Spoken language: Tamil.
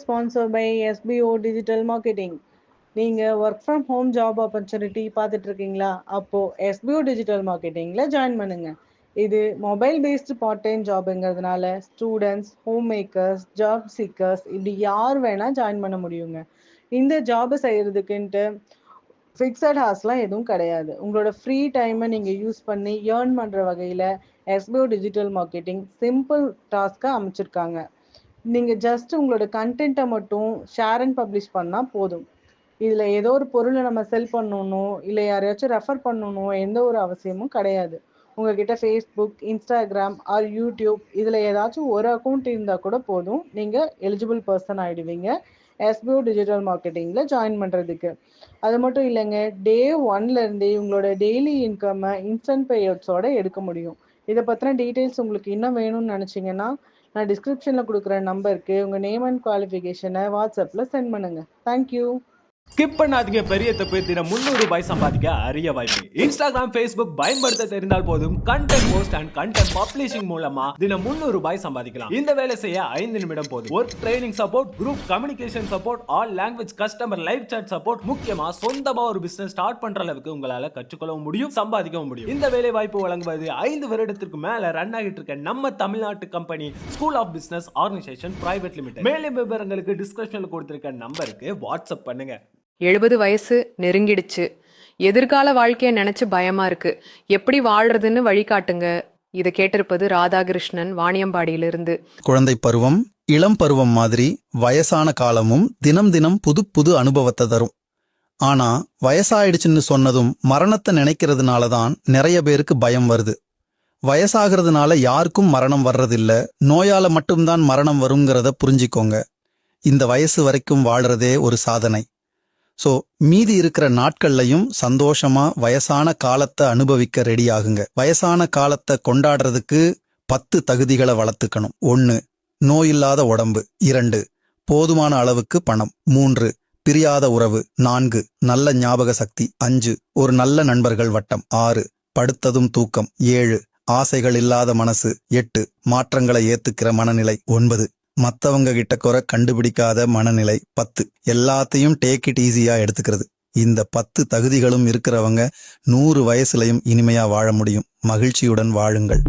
Sponsor by SPO digital marketing. நீங்கள் work from home job opportunity பார்த்துட்டு இருக்கீங்களா? அப்போது எஸ்பிஓ டிஜிட்டல் மார்க்கெட்டிங்கில் ஜாயின் பண்ணுங்கள். இது மொபைல் பேஸ்டு பார்ட் டைம் ஜாப்ங்கிறதுனால students, homemakers, job seekers இப்படி யார் வேணால் ஜாயின் பண்ண முடியுங்க. இந்த ஜாபை செய்கிறதுக்குன்ட்டு ஃபிக்ஸட் ஹார்ஸ்லாம் எதுவும் கிடையாது. உங்களோட ஃப்ரீ டைமை நீங்கள் யூஸ் பண்ணி ஏர்ன் பண்ணுற வகையில் எஸ்பிஓ டிஜிட்டல் மார்க்கெட்டிங் சிம்பிள் டாஸ்க்காக அமைச்சிருக்காங்க. நீங்கள் ஜஸ்ட் உங்களோட கண்டென்ட்டை மட்டும் ஷேர் அண்ட் பப்ளிஷ் பண்ணால் போதும். இதில் ஏதோ ஒரு பொருளை நம்ம செல் பண்ணணும், இல்லை யாரையாச்சும் ரெஃபர் பண்ணணும், எந்த ஒரு அவசியமும் கிடையாது. உங்ககிட்ட ஃபேஸ்புக், இன்ஸ்டாகிராம் ஆர் யூடியூப் இதில் ஏதாச்சும் ஒரு அக்கௌண்ட் இருந்தால் கூட போதும், நீங்கள் எலிஜிபிள் பர்சன் ஆகிடுவீங்க எஸ்பிஓ டிஜிட்டல் மார்க்கெட்டிங்கில் ஜாயின் பண்ணுறதுக்கு. அது மட்டும் இல்லைங்க, டே 1லேருந்தே உங்களோட டெய்லி இன்கம்மை இன்ஸ்டன்ட் பே அவுட்ஸோட எடுக்க முடியும். இதை பற்றின டீட்டெயில்ஸ் உங்களுக்கு இன்னும் வேணும்னு நினச்சிங்கன்னா நான் டிஸ்கிரிப்ஷனில் கொடுக்குற நம்பருக்கு உங்கள் நேம் அண்ட் குவாலிஃபிகேஷனை வாட்ஸ்அப்பில் சென்ட் பண்ணுங்கள். தேங்க்யூ. ஸ்கிப் பண்ணாதீங்க. பெரிய தப்பு. தினம் 300 ரூபாய் சம்பாதிக்க அரிய வாய்ப்பு. இன்ஸ்டாகிராம், ஃபேஸ்புக் பயன்படுத்த தெரிந்தால் போதும் content post and content publishing மூலமா தினம் 300 ரூபாய் சம்பாதிக்கலாம். இந்த வேலை செய்ய 5 நிமிடம் போதும். Work training support, group communication support, all language customer live chat support, முக்கியமா சொந்தமா ஒரு பிசினஸ் ஸ்டார்ட் பண்ற அளவுக்கு உங்களால கற்றுக்கொள்ளவும் முடியும், சம்பாதிக்கவும் முடியும். இந்த வேலை வாய்ப்பு வழங்குவது 5 வருடத்திற்கு மேல ரன் ஆகிட்டு இருக்க நம்ம தமிழ்நாட்டு company school of business organisation private limited. மேலும் விவரங்களுக்கு டிஸ்கிரிப்ஷன்ல கொடுத்திருக்க நம்பருக்கு வாட்ஸ்அப் பண்ணுங்க. 70 வயசு நெருங்கிடுச்சு. எதிர்கால வாழ்க்கையை நினைச்சு பயமா இருக்கு. எப்படி வாழ்றதுன்னு வழிகாட்டுங்க. இதை கேட்டிருப்பது ராதாகிருஷ்ணன், வாணியம்பாடியிலிருந்து. குழந்தை பருவம், இளம் பருவம் மாதிரி வயசான காலமும் தினம் தினம் புது புது அனுபவத்தை தரும். ஆனா வயசாயிடுச்சுன்னு சொன்னதும் மரணத்தை நினைக்கிறதுனால தான் நிறைய பேருக்கு பயம் வருது. வயசாகிறதுனால யாருக்கும் மரணம் வர்றதில்ல, நோயால மட்டும்தான் மரணம் வருங்கிறத புரிஞ்சிக்கோங்க. இந்த வயசு வரைக்கும் வாழ்றதே ஒரு சாதனை. ஸோ மீதி இருக்கிற நாட்கள்லையும் சந்தோஷமா வயசான காலத்தை அனுபவிக்க ரெடி ஆகுங்க. வயசான காலத்தை கொண்டாடுறதுக்கு 10 தகுதிகளை வளர்த்துக்கணும். 1. நோயில்லாத உடம்பு. 2. போதுமான அளவுக்கு பணம். 3. பிரியாத உறவு. 4. நல்ல ஞாபக சக்தி. 5. ஒரு நல்ல நண்பர்கள் வட்டம். 6. படுத்ததும் தூக்கம். 7. ஆசைகள் இல்லாத மனசு. 8. மாற்றங்களை ஏத்துக்கிற மனநிலை. 9. மத்தவங்க கிட்ட குறை கண்டுபிடிக்காத மனநிலை. 10. எல்லாத்தையும் டேக் இட் ஈஸியா எடுத்துக்கிறது. இந்த 10 தகுதிகளும் இருக்கிறவங்க 100 வயசுலையும் இனிமையா வாழ முடியும். மகிழ்ச்சியுடன் வாழுங்கள்.